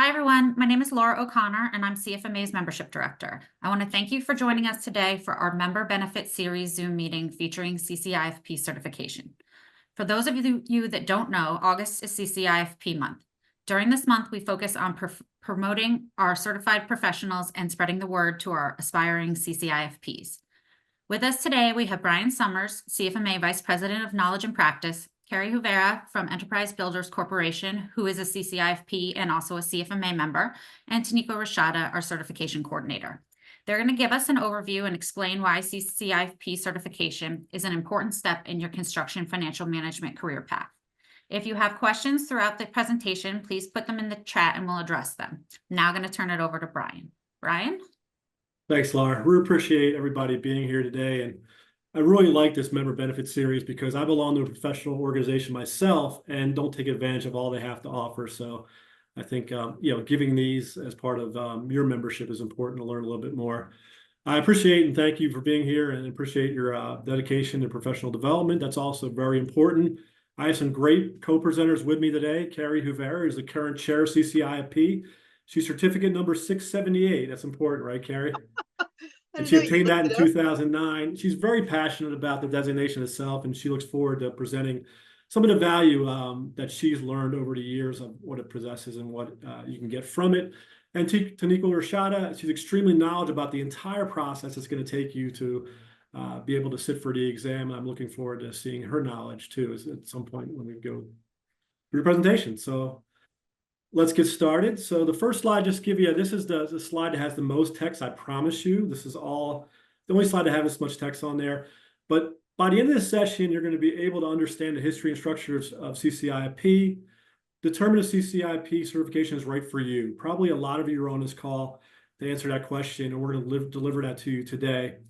Hi, everyone. My name is Laura O'Connor, and I'm CFMA's Membership Director. I want to thank you for joining us today for our Member Benefit Series Zoom meeting featuring CCIFP certification. For those of you that don't know, August is CCIFP Month. During this month, we focus on promoting our certified professionals and spreading the word to our aspiring CCIFPs. With us today, we have Brian Summers, CFMA Vice President of Knowledge and Practice, Carrie Huvera from Enterprise Builders Corporation, who is a CCIFP and also a CFMA member, and Taniko Rashada, our certification coordinator. They're going to give us an overview and explain why CCIFP certification is an important step in your construction financial management career path. If you have questions throughout the presentation, please put them in the chat and we'll address them. I'm now going to turn it over to Brian. Brian? Thanks, Laura. We appreciate everybody being here today. And I really like this member benefit series because I belong to a professional organization myself and don't take advantage of all they have to offer. So I think, giving these as part of your membership is important to learn a little bit more. I appreciate and thank you for being here and appreciate your dedication to professional development. That's also very important. I have some great co-presenters with me today. Carrie Huvera is the current chair of CCIFP. She's certificate number 678. That's important, right, Carrie? And she obtained that in 2009. She's very passionate about the designation itself, and she looks forward to presenting some of the value that she's learned over the years of what it possesses and what you can get from it. And Taniko Rashada, she's extremely knowledgeable about the entire process it's going to take you to be able to sit for the exam. And I'm looking forward to seeing her knowledge, too, at some point when we go through the presentation. So let's get started. So the first slide, just give you, this is the slide that has the most text, I promise you. This is all, the only slide that has this much text on there. But by the end of this session, you're going to be able to understand the history and structures of CCIFP, determine if CCIFP certification is right for you. Probably a lot of you are on this call to answer that question, and we're going to deliver that to you today.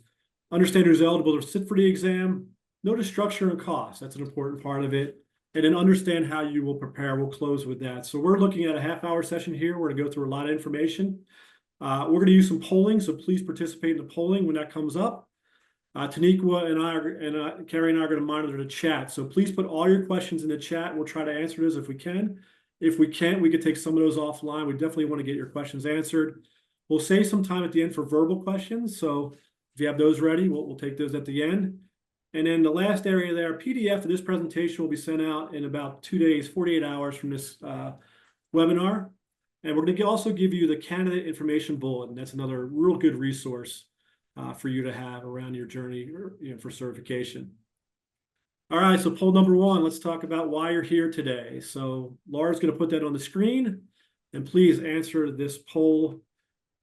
Understand who's eligible to sit for the exam, know the structure and cost. That's an important part of it. And then understand how you will prepare. We'll close with that. So we're looking at a half-hour session here. We're going to go through a lot of information. We're going to use some polling, so please participate in the polling when that comes up. Taniko and Carrie and I are going to monitor the chat. So please put all your questions in the chat. We'll try to answer those if we can. If we can't, we could take some of those offline. We definitely want to get your questions answered. We'll save some time at the end for verbal questions. So if you have those ready, we'll take those at the end. And then the last area there, PDF of this presentation will be sent out in about 2 days, 48 hours from this webinar. And we're going to also give you the candidate information bulletin. That's another real good resource for you to have around your journey for certification. All right, so poll number 1, let's talk about why you're here today. So Laura's going to put that on the screen. And please answer this poll.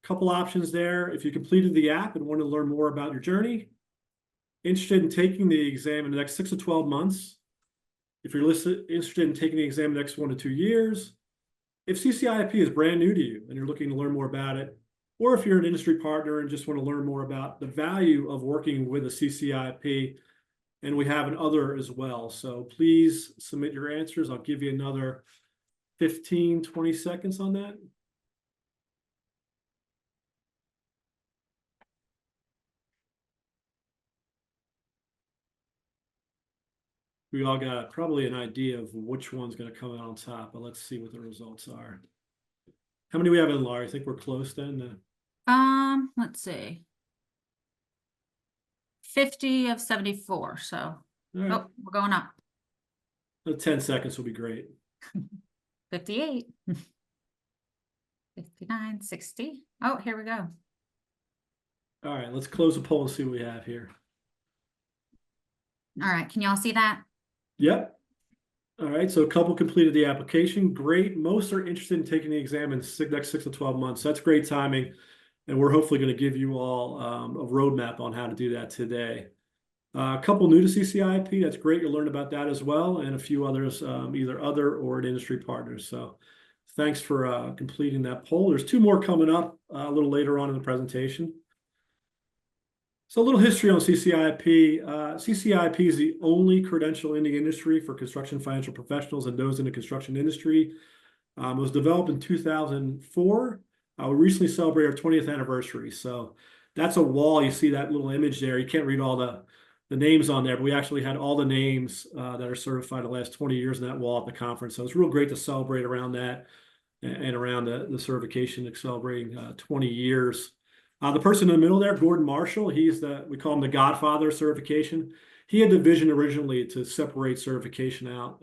Couple options there. If you completed the app and want to learn more about your journey, interested in taking the exam in the next 6 to 12 months, if you're interested in taking the exam in the next 1 to 2 years, if CCIFP is brand new to you and you're looking to learn more about it, or if you're an industry partner and just want to learn more about the value of working with a CCIFP, and we have an other as well. So please submit your answers. I'll give you another 15, 20 seconds on that. We all got probably an idea of which one's going to come out on top, but let's see what the results are. How many we have in, Laura? I think we're close then. Let's see. 50 of 74. So, right. Oh, we're going up. 10 seconds will be great. 58. 59, 60. Oh, here we go. All right, let's close the poll and see what we have here. All right, can y'all see that? Yep. All right, so a couple completed the application. Great. Most are interested in taking the exam in the next 6 to 12 months. That's great timing. And we're hopefully going to give you all a roadmap on how to do that today. A couple new to CCIFP. That's great. You'll learn about that as well. And a few others, either other or industry partners. So thanks for completing that poll. There's 2 more coming up a little later on in the presentation. So a little history on CCIFP. CCIFP is the only credential in the industry for construction financial professionals and those in the construction industry. It was developed in 2004. We recently celebrated our 20th anniversary. So that's a wall. You see that little image there. You can't read all the names on there, but we actually had all the names that are certified the last 20 years in that wall at the conference. So it's real great to celebrate around that. and around the certification celebrating 20 years. The person in the middle there, Gordon Marshall, we call him the Godfather of certification. He had the vision originally to separate certification out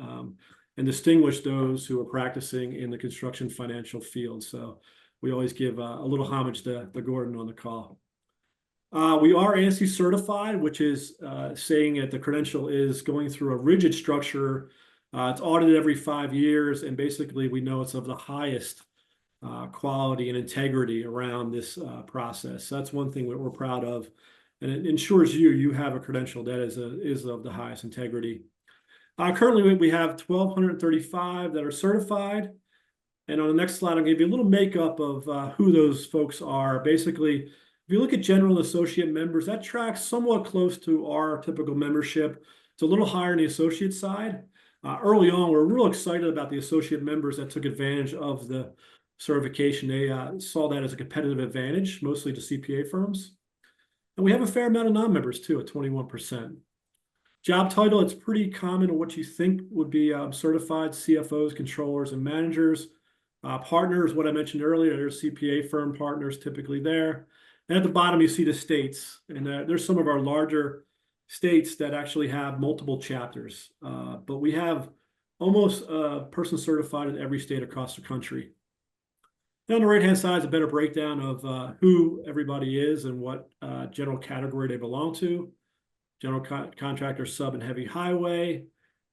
and distinguish those who are practicing in the construction financial field. So we always give a little homage to Gordon on the call. We are ANSI certified, which is saying that the credential is going through a rigid structure. It's audited every 5 years, and basically we know it's of the highest quality and integrity around this process. So that's one thing that we're proud of, and it ensures you have a credential that is of the highest integrity. Currently, we have 1,235 that are certified. And on the next slide, I'll give you a little makeup of who those folks are. Basically, if you look at general associate members, that tracks somewhat close to our typical membership. It's a little higher on the associate side. Early on, we're real excited about the associate members that took advantage of the certification. They saw that as a competitive advantage, mostly to CPA firms. And we have a fair amount of non-members too, at 21%. Job title, it's pretty common in what you think would be certified CFOs, controllers, and managers. Partners, what I mentioned earlier, there's CPA firm partners typically there. And at the bottom, you see the states. And there's some of our larger states that actually have multiple chapters. But we have almost a person certified in every state across the country. And on the right-hand side is a better breakdown of who everybody is and what general category they belong to. General contractor, sub, and heavy highway.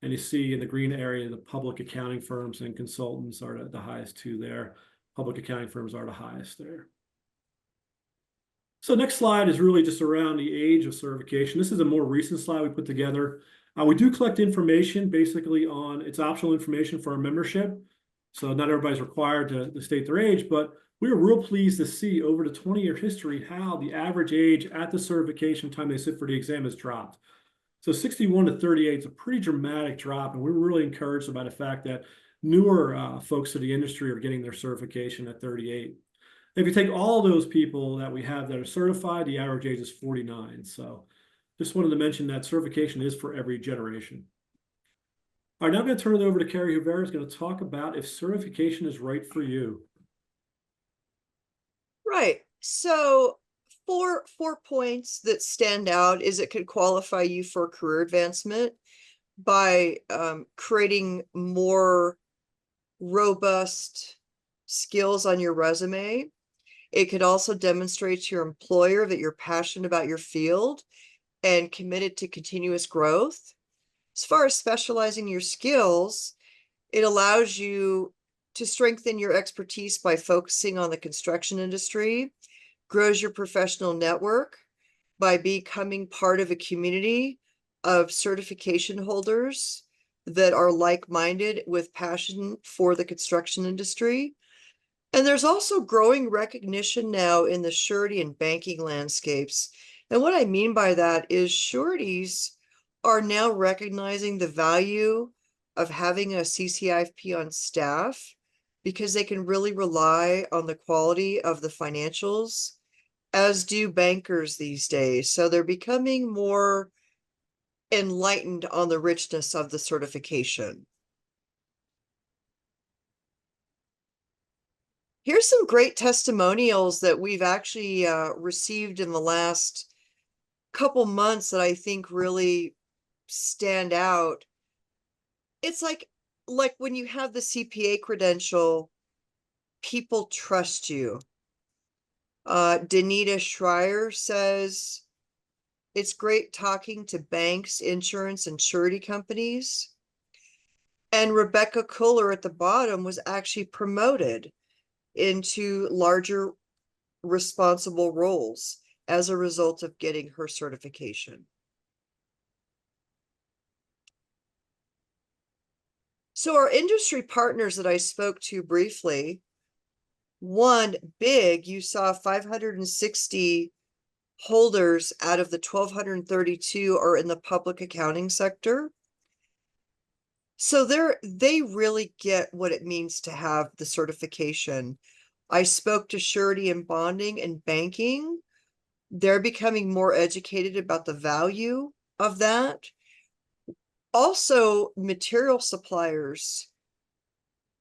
And you see in the green area, the public accounting firms and consultants are the highest two there. Public accounting firms are the highest there. So next slide is really just around the age of certification. This is a more recent slide we put together. We do collect information basically it's optional information for our membership. So not everybody's required to state their age, but we were real pleased to see over the 20-year history how the average age at the certification time they sit for the exam has dropped. So 61 to 38 is a pretty dramatic drop, and we're really encouraged by the fact that newer folks to the industry are getting their certification at 38. If you take all those people that we have that are certified, the average age is 49. So just wanted to mention that certification is for every generation. All right, now I'm going to turn it over to Carrie Rivera, who's going to talk about if certification is right for you. Right. So four points that stand out is it could qualify you for career advancement by creating more robust skills on your resume. It could also demonstrate to your employer that you're passionate about your field and committed to continuous growth. As far as specializing your skills, it allows you to strengthen your expertise by focusing on the construction industry, grows your professional network by becoming part of a community of certification holders that are like-minded with passion for the construction industry. And there's also growing recognition now in the surety and banking landscapes. And what I mean by that is sureties are now recognizing the value of having a CCIFP on staff because they can really rely on the quality of the financials, as do bankers these days. So they're becoming more enlightened on the richness of the certification. Here's some great testimonials that we've actually received in the last couple months that I think really stand out. It's like when you have the CPA credential, people trust you. Danita Schreier says, it's great talking to banks, insurance, and surety companies. And Rebecca Kuller at the bottom was actually promoted into larger responsible roles as a result of getting her certification. So our industry partners that I spoke to briefly, one big, you saw 560 holders out of the 1,232 are in the public accounting sector. So they really get what it means to have the certification. I spoke to surety and bonding and banking. They're becoming more educated about the value of that. Also, material suppliers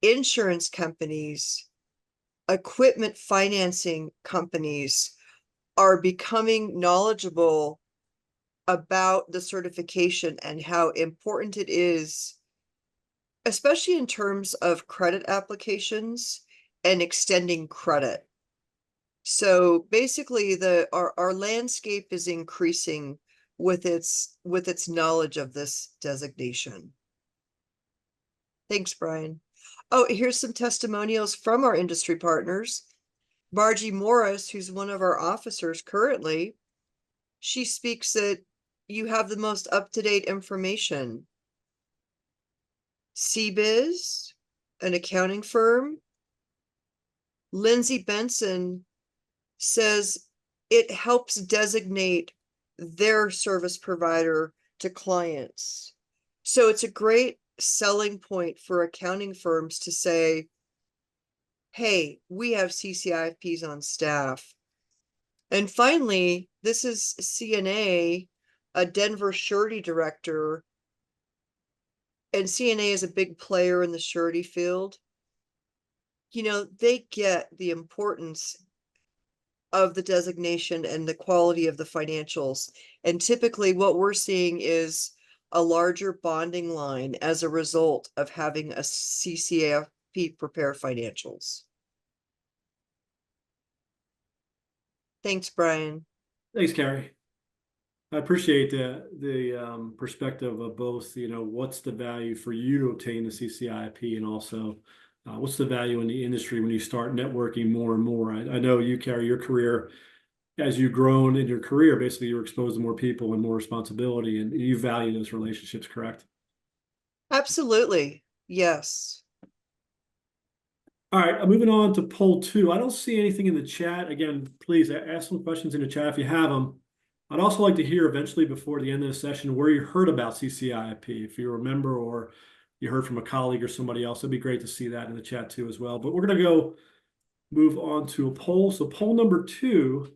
insurance companies, equipment financing companies are becoming knowledgeable about the certification and how important it is, especially in terms of credit applications and extending credit. So basically our landscape is increasing with its knowledge of this designation. Thanks, Brian. Oh, here's some testimonials from our industry partners. Margie Morris, who's one of our officers currently, she speaks that you have the most up-to-date information. CBiz, an accounting firm. Lindsay Benson says it helps designate their service provider to clients. So it's a great selling point for accounting firms to say, hey, we have CCIFPs on staff. And finally, this is CNA, a Denver surety director. And CNA is a big player in the surety field. You know, they get the importance of the designation and the quality of the financials. And typically what we're seeing is a larger bonding line as a result of having a CCIFP prepare financials. Thanks, Brian. Thanks, Carrie. I appreciate the perspective of both, you know, what's the value for you to obtain the CCIP, and also what's the value in the industry when you start networking more and more. I know you, Carrie, your career, as you've grown in your career, basically you're exposed to more people and more responsibility, and you value those relationships, correct? Absolutely. Yes. All right, moving on to poll 2. I don't see anything in the chat. Again, please ask some questions in the chat if you have them. I'd also like to hear eventually before the end of the session where you heard about CCIP. If you remember, or you heard from a colleague or somebody else, it'd be great to see that in the chat too as well. But we're going to move on to a poll. So poll number 2,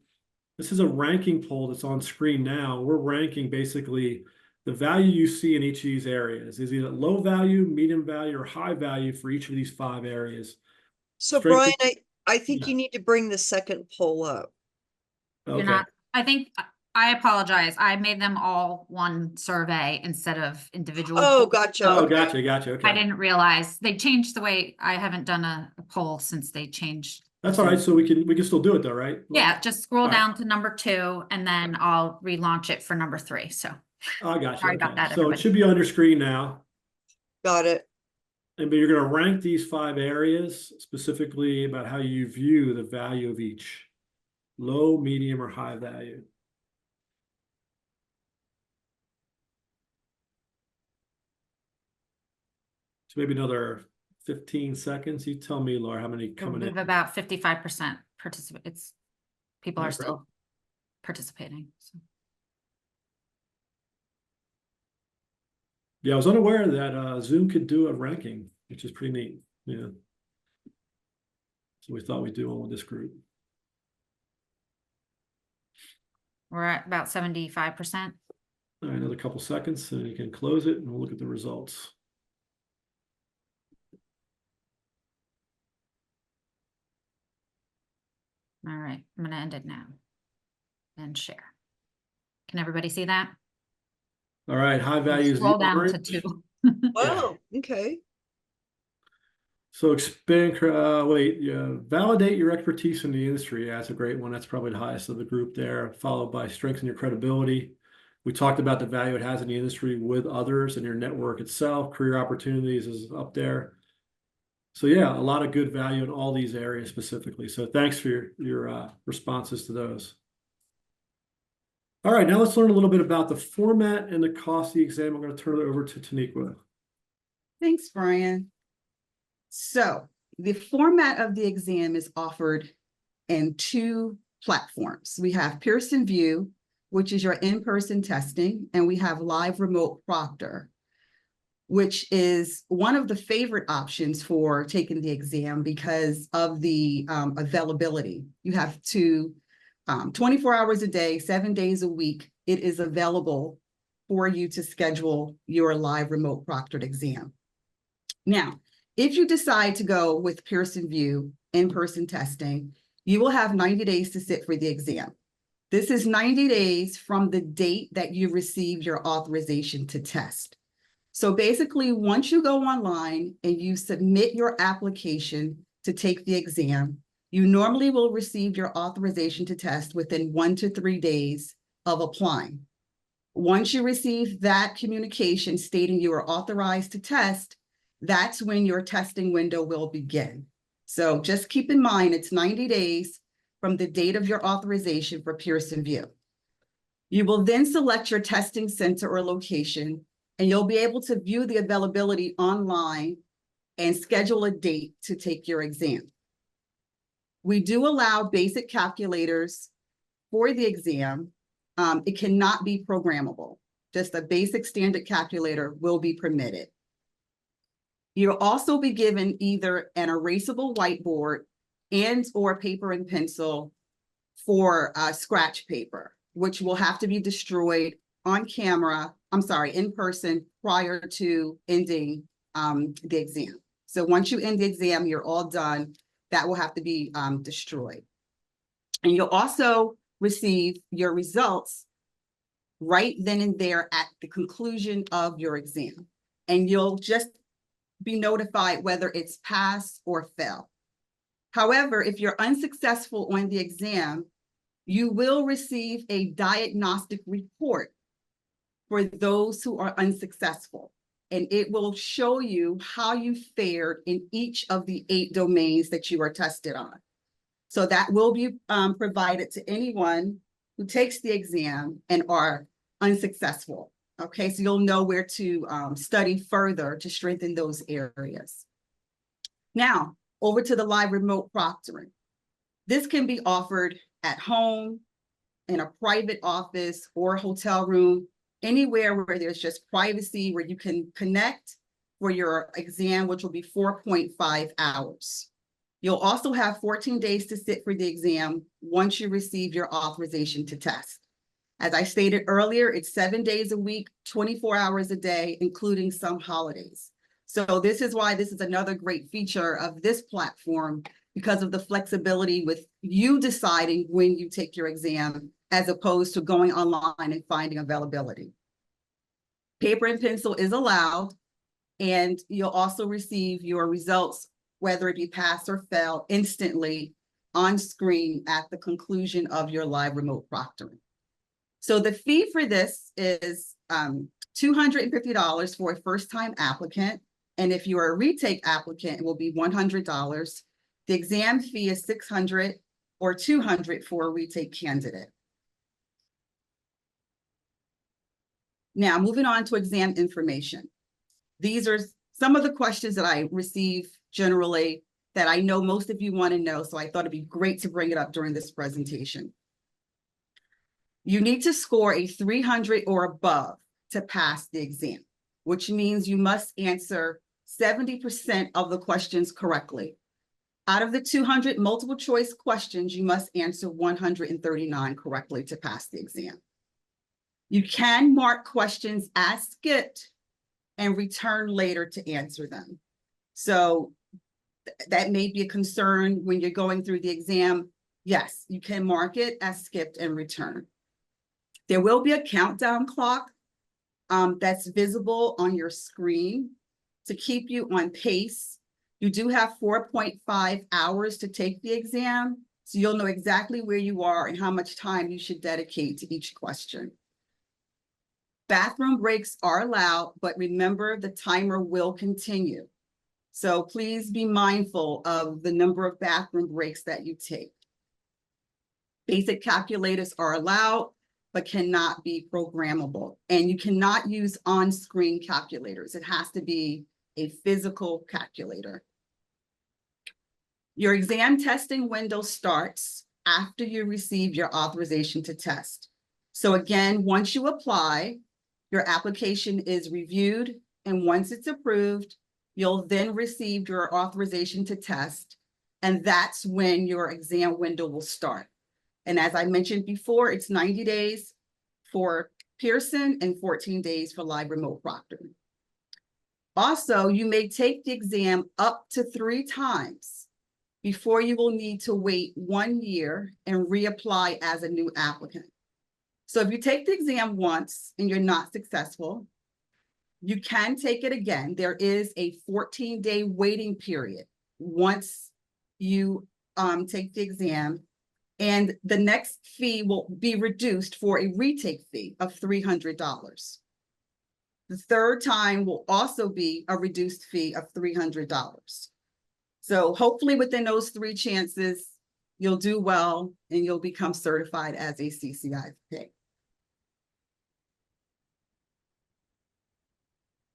this is a ranking poll that's on screen now. We're ranking basically the value you see in each of these areas. Is it low value, medium value, or high value for each of these 5 areas? So Brian, I think you need to bring the second poll up. You're not, I apologize. I made them all one survey instead of individual. Oh, gotcha. Oh, okay. gotcha. Okay. I didn't realize they changed the way. I haven't done a poll since they changed. That's all right. So we can still do it though, right? Yeah, just scroll down to number 2 and then I'll relaunch it for number 3. So I got you. sorry about that. So it should be on your screen now. Got it. But you're going to rank these 5 areas specifically about how you view the value of each: low, medium, or high value. So maybe another 15 seconds. You tell me, Laura, how many coming in? About 55% participate. People are still participating. So. Yeah, I was unaware that Zoom could do a ranking, which is pretty neat. Yeah. So we thought we'd do one with this group. We're at about 75%. All right, another couple seconds, and you can close it, and we'll look at the results. All right, I'm going to end it now and share. Can everybody see that? All right, high value is scroll down to 2. Wow. Okay. So expand, validate your expertise in the industry. Yeah, that's a great one. That's probably the highest of the group there, followed by strengthen your credibility. We talked about the value it has in the industry with others and your network itself. Career opportunities is up there. So yeah, a lot of good value in all these areas specifically. So thanks for your responses to those. All right, now let's learn a little bit about the format and the cost of the exam. I'm going to turn it over to Taniqua. Thanks, Brian. So the format of the exam is offered in 2 platforms. We have Pearson VUE, which is your in-person testing, and we have Live Remote Proctor, which is one of the favorite options for taking the exam because of the availability. You have 24 hours a day, 7 days a week. It is available for you to schedule your live remote proctored exam. Now, If you decide to go with Pearson VUE in-person testing, you will have 90 days to sit for the exam. This is 90 days from the date that you received your authorization to test. So basically, once you go online and you submit your application to take the exam, you normally will receive your authorization to test within 1 to 3 days of applying. Once you receive that communication stating you are authorized to test, that's when your testing window will begin. So just keep in mind, it's 90 days from the date of your authorization for Pearson VUE. You will then select your testing center or location, and you'll be able to view the availability online and schedule a date to take your exam. We do allow basic calculators for the exam. It cannot be programmable. Just a basic standard calculator will be permitted. You'll also be given either an erasable whiteboard and or paper and pencil for scratch paper, which will have to be destroyed on camera, in person prior to ending the exam. So once you end the exam, you're all done. That will have to be destroyed. And you'll also receive your results right then and there at the conclusion of your exam. And you'll just be notified whether it's pass or fail. However, if you're unsuccessful on the exam, you will receive a diagnostic report for those who are unsuccessful. And it will show you how you fared in each of the 8 domains that you are tested on. So that will be provided to anyone who takes the exam and are unsuccessful. Okay, so you'll know where to study further to strengthen those areas. Now, over to the live remote proctoring. This can be offered at home, in a private office or hotel room, anywhere where there's just privacy, where you can connect for your exam, which will be 4.5 hours. You'll also have 14 days to sit for the exam once you receive your authorization to test. As I stated earlier, it's 7 days a week, 24 hours a day, including some holidays. So this is why this is another great feature of this platform, because of the flexibility with you deciding when you take your exam, as opposed to going online and finding availability. Paper and pencil is allowed, and you'll also receive your results, whether it be pass or fail, instantly on screen at the conclusion of your live remote proctoring. So the fee for this is $250 for a first-time applicant. And if you're a retake applicant, it will be $100. The exam fee is $600 or $200 for a retake candidate. Now, moving on to exam information. These are some of the questions that I receive generally that I know most of you want to know, so I thought it'd be great to bring it up during this presentation. You need to score a 300 or above to pass the exam, which means you must answer 70% of the questions correctly. Out of the 200 multiple choice questions, you must answer 139 correctly to pass the exam. You can mark questions as skipped and return later to answer them. So that may be a concern when you're going through the exam. Yes, you can mark it as skipped and return. There will be a countdown clock that's visible on your screen to keep you on pace. You do have 4.5 hours to take the exam, so you'll know exactly where you are and how much time you should dedicate to each question. Bathroom breaks are allowed, but remember the timer will continue. So please be mindful of the number of bathroom breaks that you take. Basic calculators are allowed, but cannot be programmable. And you cannot use on-screen calculators. It has to be a physical calculator. Your exam testing window starts after you receive your authorization to test. So again, once you apply, your application is reviewed, and once it's approved, you'll then receive your authorization to test, and that's when your exam window will start. And as I mentioned before, it's 90 days for Pearson and 14 days for live remote proctoring. Also, you may take the exam up to 3 times before you will need to wait 1 year and reapply as a new applicant. So if you take the exam once and you're not successful, you can take it again. There is a 14-day waiting period once you take the exam, and the next fee will be reduced for a retake fee of $300. The third time will also be a reduced fee of $300. So hopefully within those 3 chances, you'll do well and you'll become certified as a CCIFP.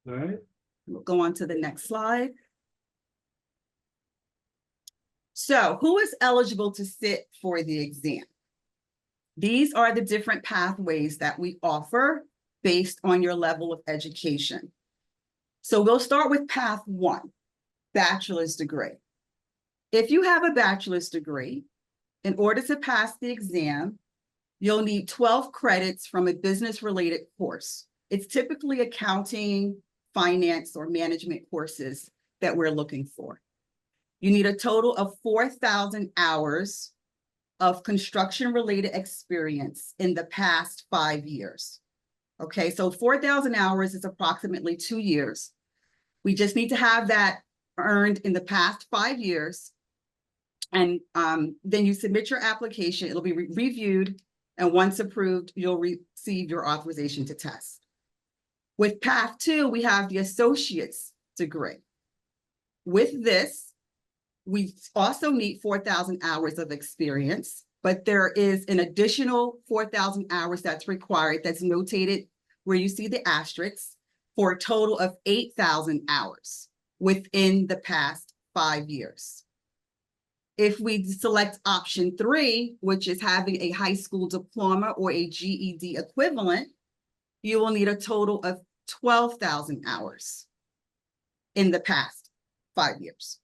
All right. We'll go on to the next slide. So who is eligible to sit for the exam? These are the different pathways that we offer based on your level of education. So we'll start with path 1, bachelor's degree. If you have a bachelor's degree, in order to pass the exam, you'll need 12 credits from a business-related course. It's typically accounting, finance, or management courses that we're looking for. You need a total of 4,000 hours of construction-related experience in the past 5 years. Okay, so 4,000 hours is approximately 2 years. We just need to have that earned in the past 5 years. And then you submit your application, it'll be reviewed, and once approved, you'll receive your authorization to test. With path 2, we have the associate's degree. With this, we also need 4,000 hours of experience, but there is an additional 4,000 hours that's required, that's notated where you see the asterisks, for a total of 8,000 hours within the past 5 years. If we select option 3, which is having a high school diploma or a GED equivalent, you will need a total of 12,000 hours in the past 5 years.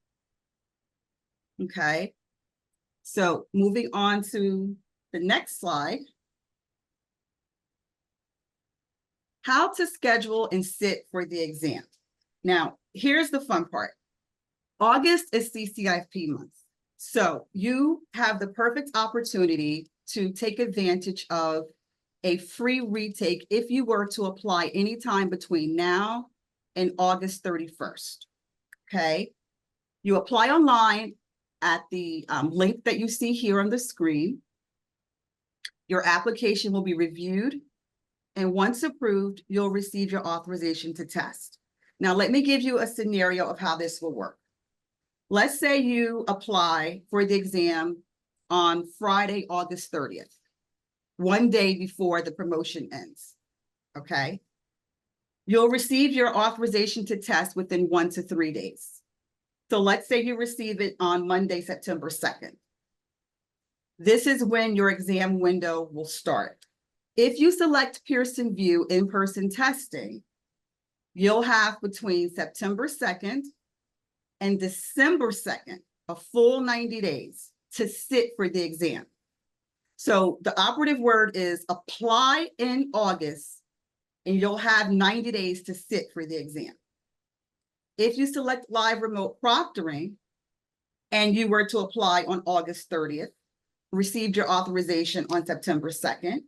Okay, so moving on to the next slide. How to schedule and sit for the exam. Now, here's the fun part. August is CCIFP month. So you have the perfect opportunity to take advantage of a free retake if you were to apply anytime between now and August 31st. Okay, you apply online at the link that you see here on the screen. Your application will be reviewed, and once approved, you'll receive your authorization to test. Now, let me give you a scenario of how this will work. Let's say you apply for the exam on Friday, August 30th, 1 day before the promotion ends, okay? You'll receive your authorization to test within 1 to 3 days. So let's say you receive it on Monday, September 2nd. This is when your exam window will start. If you select Pearson VUE in-person testing, you'll have between September 2nd and December 2nd, a full 90 days to sit for the exam. So the operative word is apply in August, and you'll have 90 days to sit for the exam. If you select live remote proctoring and you were to apply on August 30th, received your authorization on September 2nd,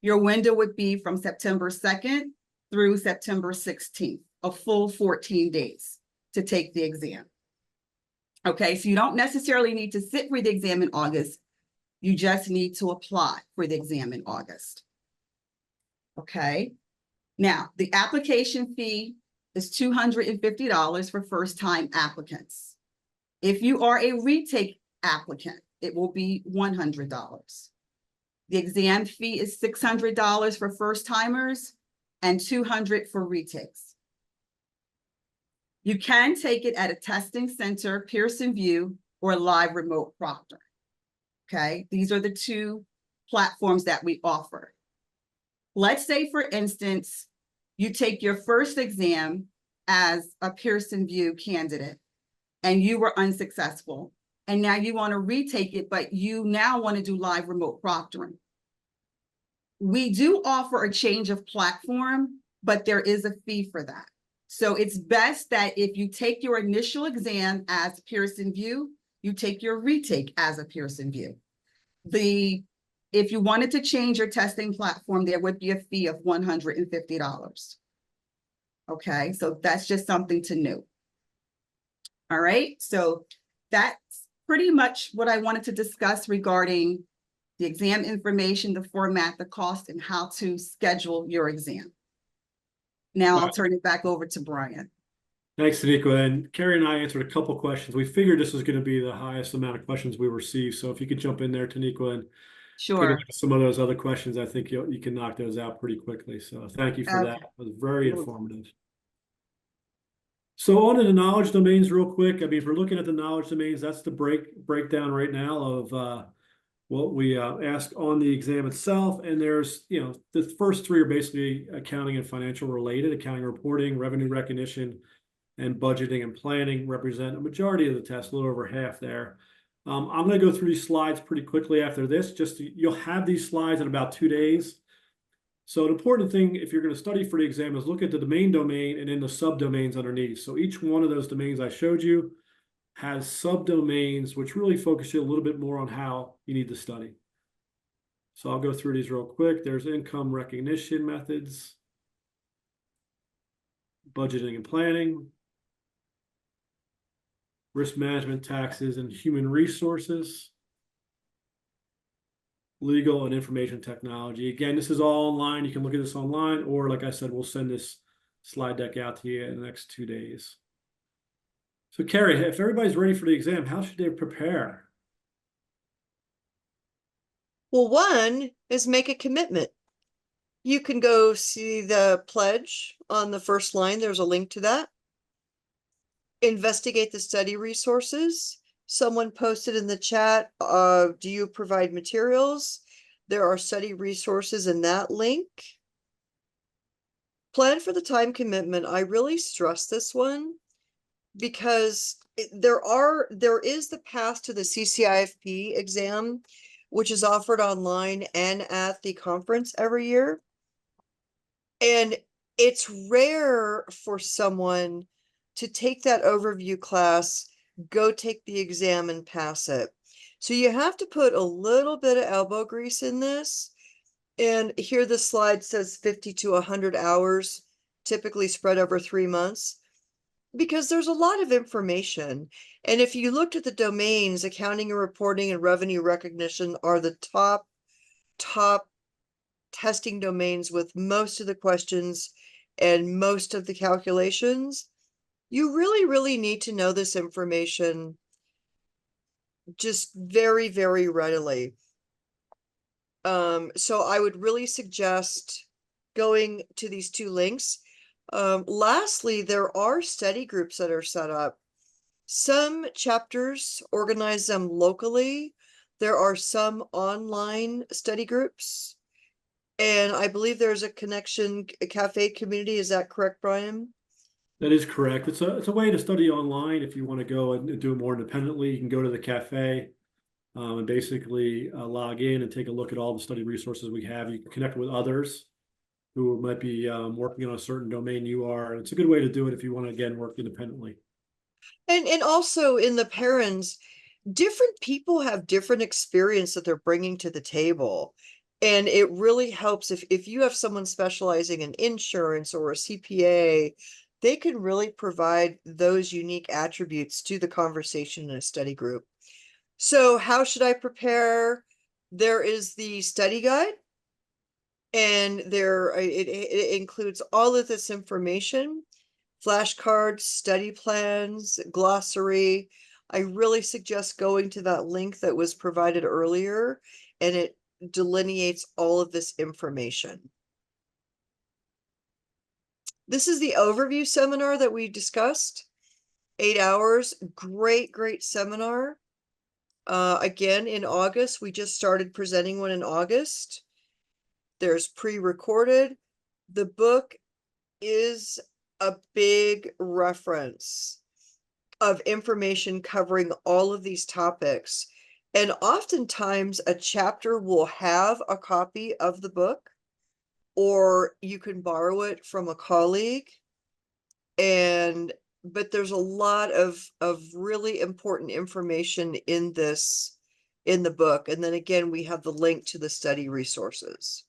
your window would be from September 2nd through September 16th, a full 14 days to take the exam. Okay, so you don't necessarily need to sit for the exam in August. You just need to apply for the exam in August. Okay, now the application fee is $250 for first-time applicants. If you are a retake applicant, it will be $100. The exam fee is $600 for first-timers and $200 for retakes. You can take it at a testing center, Pearson VUE, or live remote proctor. Okay, these are the 2 platforms that we offer. Let's say, for instance, you take your first exam as a Pearson VUE candidate and you were unsuccessful, and now you want to retake it, but you now want to do live remote proctoring. We do offer a change of platform, but there is a fee for that. So it's best that if you take your initial exam as Pearson VUE, you take your retake as a Pearson VUE. If you wanted to change your testing platform, there would be a fee of $150. Okay, so that's just something to note. All right, so that's pretty much what I wanted to discuss regarding the exam information, the format, the cost, and how to schedule your exam. Now I'll turn it back over to Brian. Thanks, Tanika. And Carrie and I answered a couple questions. We figured this was going to be the highest amount of questions we received. So if you could jump in there, Tanika, and take a Sure. look at some of those other questions, I think you can knock those out pretty quickly. So thank you for that. Okay. It was very informative. So on to the knowledge domains real quick. I mean, if we're looking at the knowledge domains, that's the breakdown right now of what we ask on the exam itself. And there's, the first three are basically accounting and financial related. Accounting, reporting, revenue recognition, and budgeting and planning represent a majority of the test, a little over half there. I'm going to go through these slides pretty quickly after this. You'll have these slides in about 2 days. So an important thing, if you're going to study for the exam, is look at the main domain and then the subdomains underneath. So each one of those domains I showed you has subdomains, which really focus you a little bit more on how you need to study. So I'll go through these real quick. There's income recognition methods, budgeting and planning, risk management, taxes, and human resources, legal and information technology. Again, this is all online. You can look at this online, or like I said, we'll send this slide deck out to you in the next 2 days. So Carrie, if everybody's ready for the exam, how should they prepare? Well, one is make a commitment. You can go see the pledge on the first line. There's a link to that. Investigate the study resources. Someone posted in the chat, do you provide materials? There are study resources in that link. Plan for the time commitment. I really stress this one because there is the path to the CCIFP exam, which is offered online and at the conference every year. And it's rare for someone to take that overview class, go take the exam and pass it. So you have to put a little bit of elbow grease in this. And here the slide says 50 to 100 hours, typically spread over 3 months, because there's a lot of information. And if you looked at the domains, accounting and reporting and revenue recognition are the top testing domains with most of the questions and most of the calculations. You really, really need to know this information just very, very readily. So I would really suggest going to these 2 links. Lastly, there are study groups that are set up. Some chapters organize them locally. There are some online study groups. And I believe there's a cafe community. Is that correct, Brian? That is correct. It's a way to study online. If you want to go and do it more independently, you can go to the cafe and basically log in and take a look at all the study resources we have. You can connect with others who might be working on a certain domain you are. It's a good way to do it if you want to, again, work independently. And also in the parents, different people have different experience that they're bringing to the table. And it really helps if you have someone specializing in insurance or a CPA, they can really provide those unique attributes to the conversation in a study group. So how should I prepare? There is the study guide, and it includes all of this information, flashcards, study plans, glossary. I really suggest going to that link that was provided earlier, and it delineates all of this information. This is the overview seminar that we discussed. 8 hours, great seminar. Again, in August, we just started presenting one in August. There's pre-recorded. The book is a big reference of information covering all of these topics. And oftentimes a chapter will have a copy of the book, or you can borrow it from a colleague. But there's a lot of really important information in the book. And then again, we have the link to the study resources.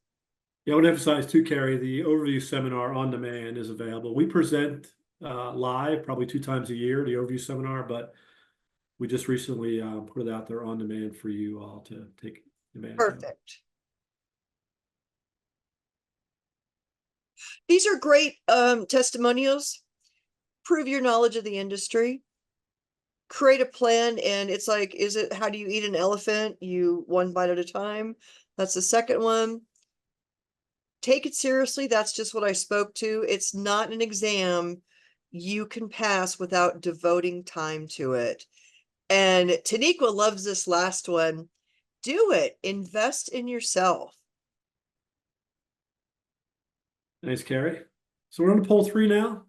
Yeah, I want to emphasize too, Carrie, the overview seminar on demand is available. We present live probably 2 times a year, the overview seminar, but we just recently put it out there on demand for you all to take advantage of. Perfect. These are great testimonials. Prove your knowledge of the industry. Create a plan, and it's like, how do you eat an elephant? You one bite at a time. That's the second one. Take it seriously. That's just what I spoke to. It's not an exam you can pass without devoting time to it. And Taniqua loves this last one. Do it. Invest in yourself. Thanks, Carrie. So we're on to poll 3 now.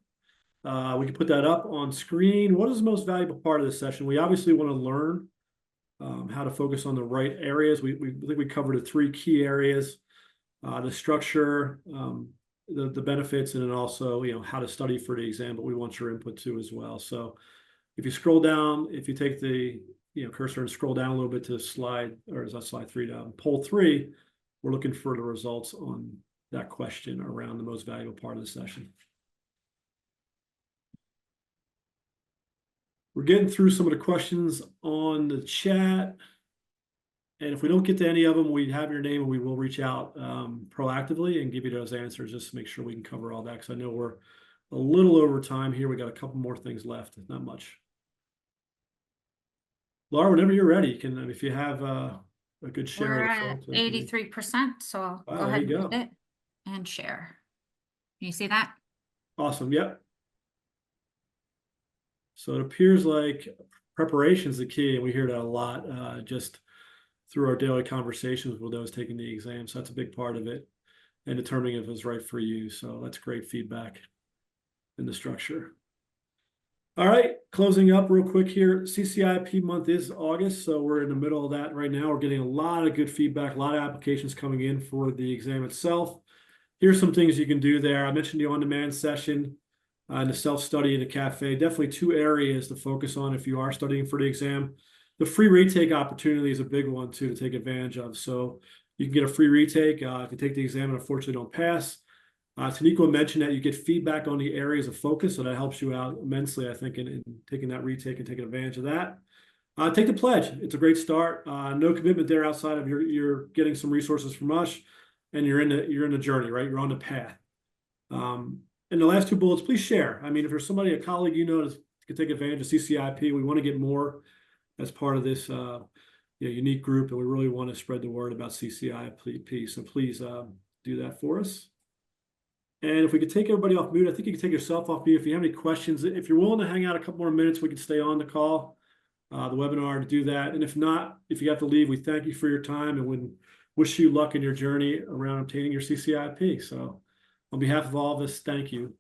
We can put that up on screen. What is the most valuable part of this session? We obviously want to learn how to focus on the right areas. We think we covered the 3 key areas: the structure, the benefits, and then also how to study for the exam. But we want your input too as well. So if you scroll down, if you take the cursor and scroll down a little bit to slide, or is that slide 3 down? Poll 3. We're looking for the results on that question around the most valuable part of the session. We're getting through some of the questions on the chat. And if we don't get to any of them, we have your name and we will reach out proactively and give you those answers just to make sure we can cover all that. Because I know we're a little over time here. We got a couple more things left, not much. Laura, whenever you're ready, you can, if you have a good share. We're at 83%, so I'll go ahead and hit it and share. Can you see that? Awesome. Yep. So it appears like preparation is the key, and we hear that a lot just through our daily conversations with those taking the exam. So that's a big part of it, and determining if it's right for you. So that's great feedback in the structure. All right, closing up real quick here. CCIFP month is August, so we're in the middle of that right now. We're getting a lot of good feedback, a lot of applications coming in for the exam itself. Here's some things you can do there. I mentioned the on-demand session and the self-study in the cafe. Definitely 2 areas to focus on if you are studying for the exam. The free retake opportunity is a big one too to take advantage of. So you can get a free retake if you take the exam and unfortunately don't pass. Taniqua mentioned that you get feedback on the areas of focus, so that helps you out immensely, I think, in taking that retake and taking advantage of that. Take the pledge. It's a great start. No commitment there outside of you're getting some resources from us, and you're in the journey, right? You're on the path. And the last 2 bullets, please share. I mean, if there's somebody, a colleague that can take advantage of CCIP, we want to get more as part of this unique group, and we really want to spread the word about CCIP. So please do that for us. And if we could take everybody off mute, I think you can take yourself off mute. If you have any questions, if you're willing to hang out a couple more minutes, we can stay on the call, the webinar to do that. And if not, if you have to leave, we thank you for your time and we wish you luck in your journey around obtaining your CCIP. So on behalf of all of us, thank you.